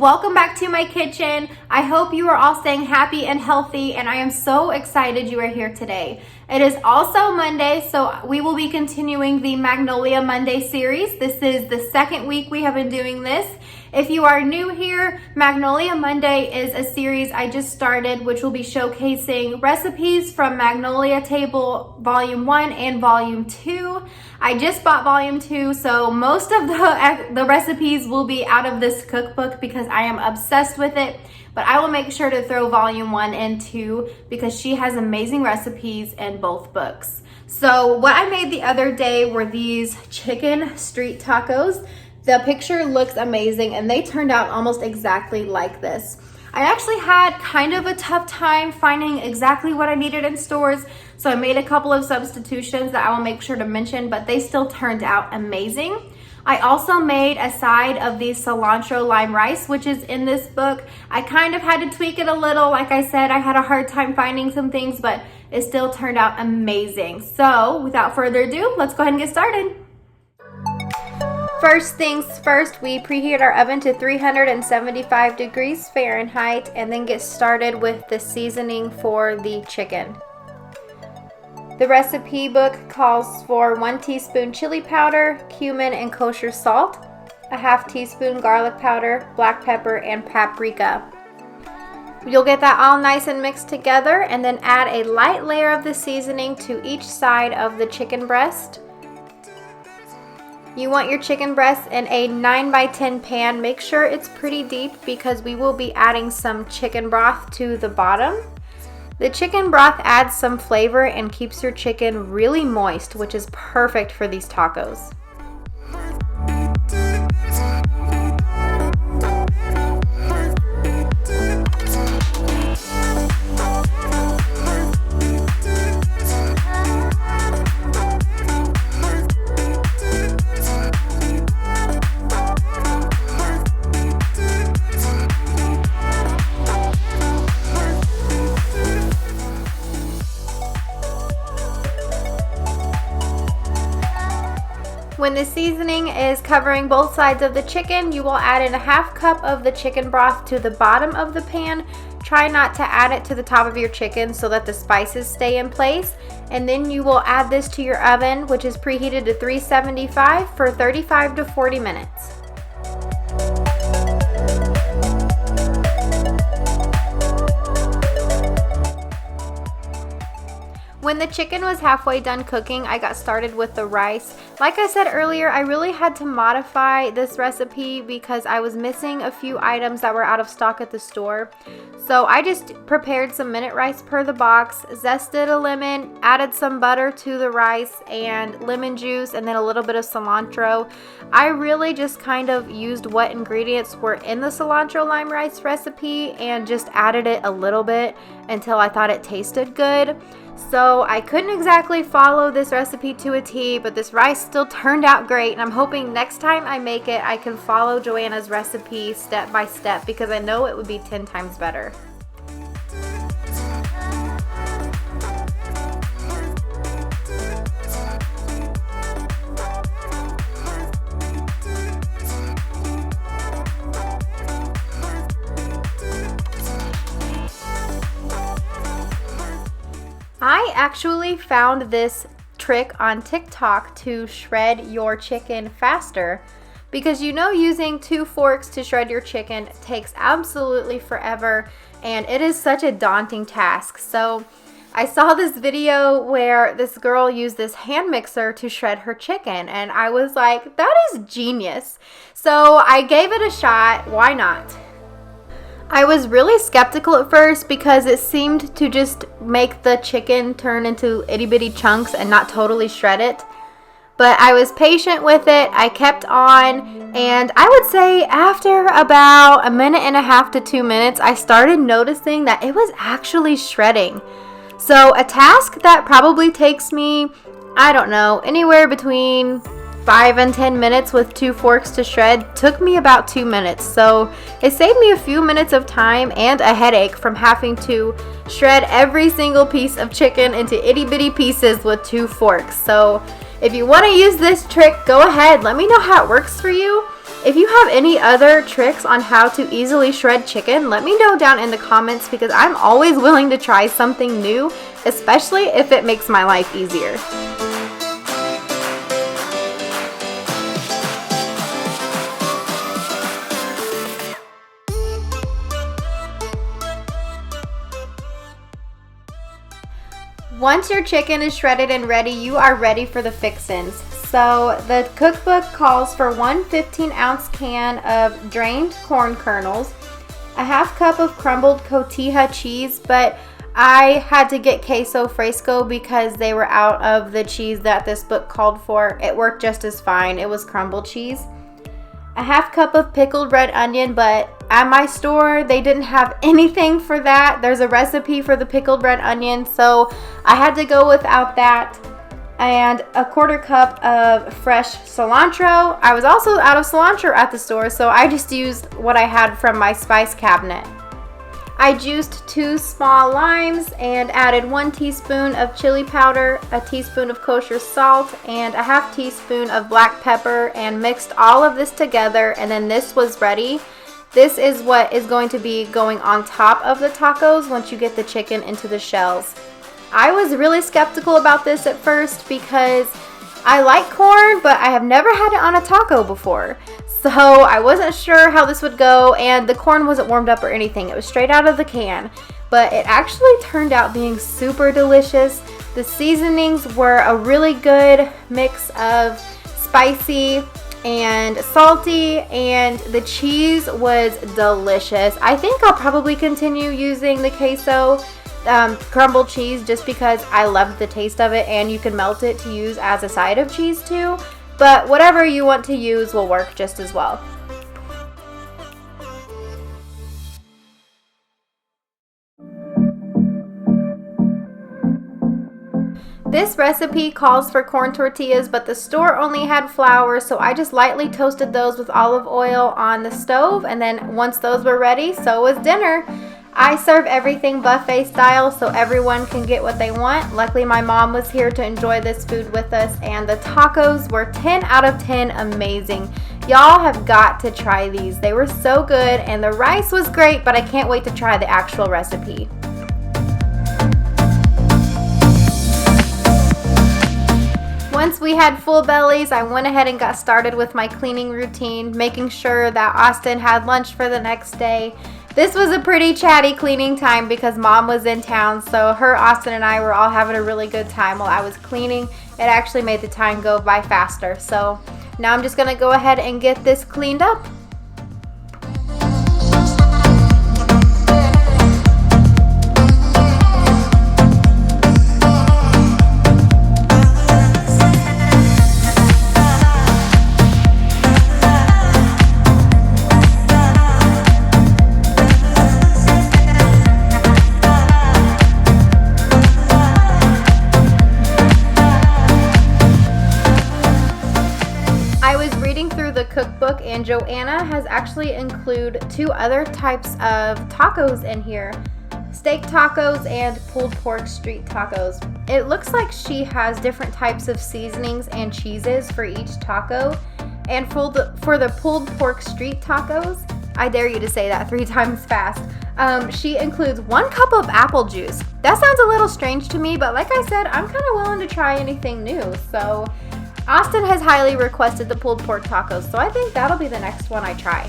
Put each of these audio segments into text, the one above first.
welcome back to my kitchen. I hope you are all staying happy and healthy, and I am so excited you are here today. It is also Monday, so we will be continuing the Magnolia Monday series. This is the second week we have been doing this. If you are new here, Magnolia Monday is a series I just started, which will be showcasing recipes from Magnolia Table Volume 1 and Volume 2. I just bought Volume 2, so most of the recipes will be out of this cookbook because I am obsessed with it. But I will make sure to throw Volume 1 and 2 because she has amazing recipes in both books. So what I made the other day were these chicken street tacos. The picture looks amazing and they turned out almost exactly like this. I actually had kind of a tough time finding exactly what I needed in stores, so I made a couple of substitutions that I will make sure to mention, but they still turned out amazing. I also made a side of the cilantro lime rice, which is in this book. I kind of had to tweak it a little. Like I said, I had a hard time finding some things, but it still turned out amazing. So without further ado, let's go ahead and get started. First things first, we preheat our oven to 375 degrees Fahrenheit and then get started with the seasoning for the chicken. The recipe book calls for 1 teaspoon chili powder, cumin and kosher salt, a half teaspoon garlic powder, black pepper, and paprika. You'll get that all nice and mixed together and then add a light layer of the seasoning to each side of the chicken breast. You want your chicken breast in a 9x10 pan. Make sure it's pretty deep because we will be adding some chicken broth to the bottom. The chicken broth adds some flavor and keeps your chicken really moist, which is perfect for these tacos. When the seasoning is covering both sides of the chicken, you will add in a half cup of the chicken broth to the bottom of the pan. Try not to add it to the top of your chicken so that the spices stay in place. And then you will add this to your oven, which is preheated to 375 for 35 to 40 minutes. When the chicken was halfway done cooking, I got started with the rice. Like I said earlier, I really had to modify this recipe because I was missing a few items that were out of stock at the store. So I just prepared some minute rice per the box, zested a lemon, added some butter to the rice and lemon juice, and then a little bit of cilantro. I really just kind of used what ingredients were in the cilantro lime rice recipe and just added it a little bit until I thought it tasted good. So I couldn't exactly follow this recipe to a T, but this rice still turned out great, and I'm hoping next time I make it, I can follow Joanna's recipe step by step because I know it would be 10 times better. I actually found this trick on TikTok to shred your chicken faster because you know using 2 forks to shred your chicken takes absolutely forever and it is such a daunting task. So I saw this video where this girl used this hand mixer to shred her chicken and I was like, that is genius. So I gave it a shot. Why not? I was really skeptical at first because it seemed to just make the chicken turn into itty bitty chunks and not totally shred it. But I was patient with it, I kept on, and I would say after about 1.5 to 2 minutes, I started noticing that it was actually shredding. So a task that probably takes me, I don't know, anywhere between 5 and 10 minutes with 2 forks to shred took me about 2 minutes. So it saved me a few minutes of time and a headache from having to shred every single piece of chicken into itty bitty pieces with 2 forks. So if you want to use this trick, go ahead. Let me know how it works for you. If you have any other tricks on how to easily shred chicken, let me know down in the comments because I'm always willing to try something new, especially if it makes my life easier. Once your chicken is shredded and ready, you are ready for the fixins. So the cookbook calls for one 15-ounce can of drained corn kernels, a half cup of crumbled cotija cheese, but I had to get queso fresco because they were out of the cheese that this book called for. It worked just as fine. It was crumbled cheese. A half cup of pickled red onion, but at my store they didn't have anything for that. There's a recipe for the pickled red onion, so I had to go without that. And a quarter cup of fresh cilantro. I was also out of cilantro at the store, so I just used what I had from my spice cabinet. I juiced 2 small limes and added 1 teaspoon of chili powder, a teaspoon of kosher salt, and a half teaspoon of black pepper, and mixed all of this together, and then this was ready. This is what is going to be going on top of the tacos once you get the chicken into the shells. I was really skeptical about this at first because I like corn, but I have never had it on a taco before. So I wasn't sure how this would go, and the corn wasn't warmed up or anything. It was straight out of the can, but it actually turned out being super delicious. The seasonings were a really good mix of spicy and salty, and the cheese was delicious. I think I'll probably continue using the queso crumbled cheese just because I loved the taste of it, and you can melt it to use as a side of cheese too. But whatever you want to use will work just as well. This recipe calls for corn tortillas, but the store only had flour, so I just lightly toasted those with olive oil on the stove, and then once those were ready, so was dinner. I serve everything buffet style so everyone can get what they want. Luckily, my mom was here to enjoy this food with us, and the tacos were 10 out of 10 amazing. Y'all have got to try these. They were so good, and the rice was great, but I can't wait to try the actual recipe. Once we had full bellies, I went ahead and got started with my cleaning routine, making sure that Austin had lunch for the next day. This was a pretty chatty cleaning time because Mom was in town, so her, Austin, and I were all having a really good time while I was cleaning. It actually made the time go by faster. So now I'm just gonna go ahead and get this cleaned up. Cookbook, and Joanna has actually included 2 other types of tacos in here: steak tacos and pulled pork street tacos. It looks like she has different types of seasonings and cheeses for each taco, and for the pulled pork street tacos, I dare you to say that 3 times fast, she includes 1 cup of apple juice. That sounds a little strange to me, but like I said, I'm kind of willing to try anything new. So Austin has highly requested the pulled pork tacos, so I think that'll be the next one I try.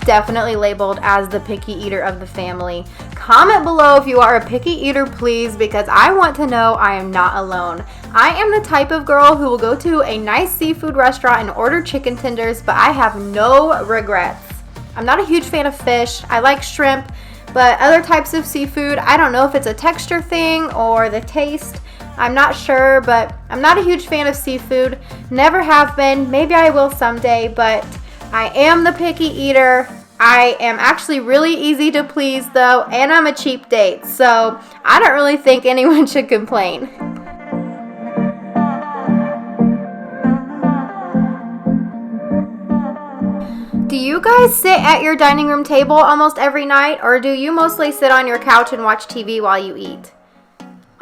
Definitely labeled as the picky eater of the family. Comment below if you are a picky eater, please, because I want to know I am not alone. I am the type of girl who will go to a nice seafood restaurant and order chicken tenders, but I have no regrets. I'm not a huge fan of fish. I like shrimp, but other types of seafood, I don't know if it's a texture thing or the taste. I'm not sure, but I'm not a huge fan of seafood. Never have been. Maybe I will someday, but I am the picky eater. I am actually really easy to please though, and I'm a cheap date, so I don't really think anyone should complain. Do you guys sit at your dining room table almost every night, or do you mostly sit on your couch and watch TV while you eat?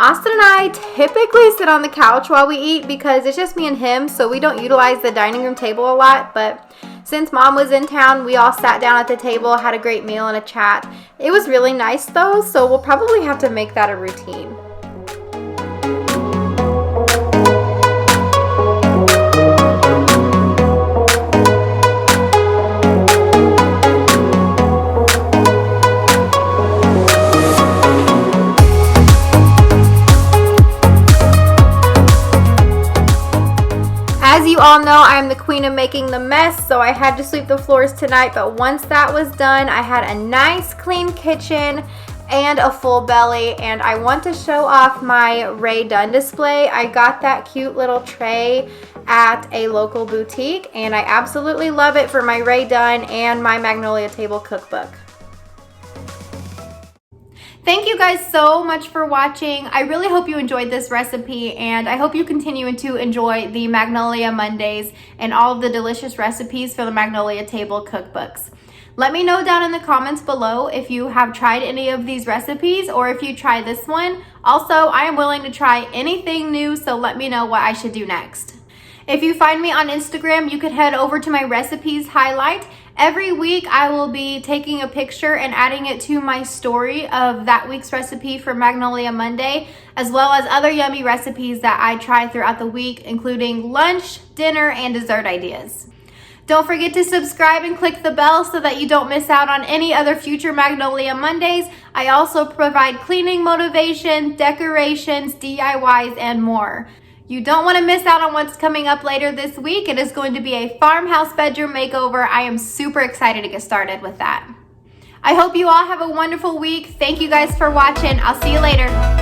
Austin and I typically sit on the couch while we eat because it's just me and him, so we don't utilize the dining room table a lot, but since Mom was in town, we all sat down at the table, had a great meal and a chat. It was really nice though, so we'll probably have to make that a routine. As you all know, I'm the queen of making the mess, so I had to sweep the floors tonight, but once that was done, I had a nice clean kitchen and a full belly, and I want to show off my Ray Dunn display. I got that cute little tray at a local boutique, and I absolutely love it for my Ray Dunn and my Magnolia Table cookbook. Thank you guys so much for watching. I really hope you enjoyed this recipe, and I hope you continue to enjoy the Magnolia Mondays and all of the delicious recipes for the Magnolia Table cookbooks. Let me know down in the comments below if you have tried any of these recipes or if you try this one. Also, I am willing to try anything new, so let me know what I should do next. If you find me on Instagram, you could head over to my recipes highlight. Every week I will be taking a picture and adding it to my story of that week's recipe for Magnolia Monday, as well as other yummy recipes that I try throughout the week, including lunch, dinner, and dessert ideas. Don't forget to subscribe and click the bell so that you don't miss out on any other future Magnolia Mondays. I also provide cleaning motivation, decorations, DIYs, and more. You don't want to miss out on what's coming up later this week. It is going to be a farmhouse bedroom makeover. I am super excited to get started with that. I hope you all have a wonderful week. Thank you guys for watching. I'll see you later.